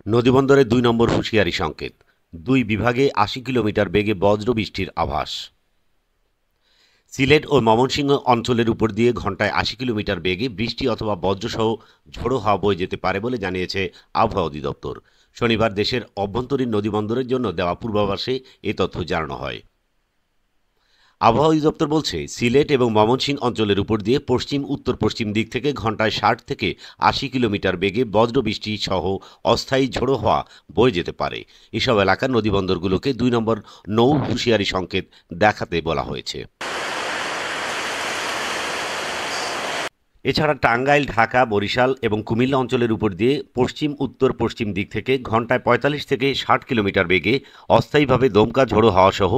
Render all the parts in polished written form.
নদীবন্দরে ২ নম্বর হুঁশিয়ারি সংকেত। ২ বিভাগে ৮০ কিলোমিটার বেগে বজ্রবৃষ্টির আভাস। সিলেট ও ময়মনসিংহ অঞ্চলের উপর দিয়ে ঘন্টায় ৮০ কিলোমিটার বেগে বৃষ্টি অথবা বজ্রসহ ঝোড়ো হাওয়া বয়ে যেতে পারে বলে জানিয়েছে আবহাওয়া অধিদপ্তর। শনিবার দেশের অভ্যন্তরীণ নদীবন্দরের জন্য দেওয়া পূর্বাভাসে এ তথ্য জানানো হয়। আবহাওয়া অধিদপ্তর বলছে, সিলেট এবং ময়মনসিংহ অঞ্চলের উপর দিয়ে পশ্চিম উত্তর পশ্চিম দিক থেকে ঘন্টায় ৬০ থেকে ৮০ কিলোমিটার বেগে বজ্রবৃষ্টি সহ অস্থায়ী ঝোড়ো হাওয়া বয়ে যেতে পারে। এসব এলাকার নদীবন্দরগুলোকে ২ নম্বর নৌ হুঁশিয়ারি সংকেত দেখাতে বলা হয়েছে। এছাড়া টাঙ্গাইল, ঢাকা, বরিশাল এবং কুমিল্লা অঞ্চলের উপর দিয়ে পশ্চিম উত্তর পশ্চিম দিক থেকে ঘন্টায় ৪৫ থেকে ৬০ কিলোমিটার বেগে অস্থায়ীভাবে দমকা ঝোড়ো হাওয়া সহ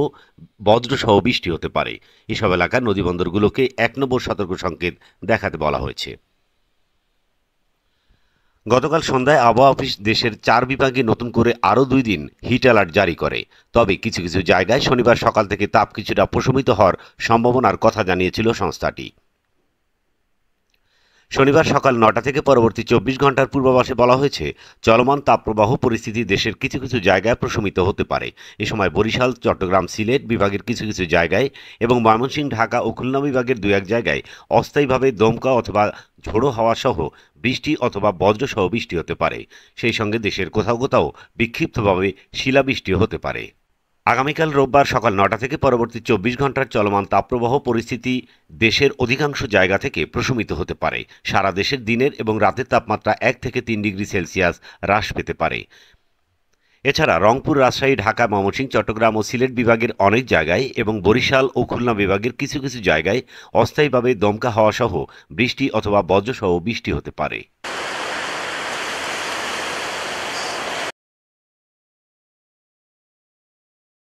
বজ্রসহ বৃষ্টি হতে পারে। এসব এলাকার নদীবন্দরগুলোকে ১ নম্বর সতর্ক সংকেত দেখাতে বলা হয়েছে। গতকাল সন্ধ্যায় আবহাওয়া অফিস দেশের ৪ বিভাগে নতুন করে আরও ২ দিন হিট অ্যালার্ট জারি করে। তবে কিছু কিছু জায়গায় শনিবার সকাল থেকে তাপ কিছুটা প্রশমিত হওয়ার সম্ভাবনার কথা জানিয়েছিল সংস্থাটি। শনিবার সকাল ৯টা থেকে পরবর্তী ২৪ ঘন্টার পূর্বাভাসে বলা হয়েছে, চলমান তাপপ্রবাহ পরিস্থিতি দেশের কিছু কিছু জায়গায় প্রশমিত হতে পারে। এ সময় বরিশাল, চট্টগ্রাম, সিলেট বিভাগের কিছু কিছু জায়গায় এবং ময়মনসিংহ, ঢাকা ও খুলনা বিভাগের ২-১ জায়গায় অস্থায়ীভাবে দমকা অথবা ঝোড়ো হাওয়া সহ বৃষ্টি অথবা বজ্রসহ বৃষ্টি হতে পারে। সেই সঙ্গে দেশের কোথাও কোথাও বিক্ষিপ্তভাবে শিলাবৃষ্টিও হতে পারে। আগামীকাল রোববার সকাল ৯টা থেকে পরবর্তী ২৪ ঘন্টার চলমান তাপপ্রবাহ পরিস্থিতি দেশের অধিকাংশ জায়গা থেকে প্রশমিত হতে পারে। সারা দেশের দিনের এবং রাতের তাপমাত্রা ১ থেকে ৩ ডিগ্রি সেলসিয়াস হ্রাস পেতে পারে। এছাড়া রংপুর, রাজশাহী, ঢাকা, ময়মনসিংহ, চট্টগ্রাম ও সিলেট বিভাগের অনেক জায়গায় এবং বরিশাল ও খুলনা বিভাগের কিছু কিছু জায়গায় অস্থায়ীভাবে দমকা হাওয়া সহ বৃষ্টি অথবা বজ্রসহ বৃষ্টি হতে পারে।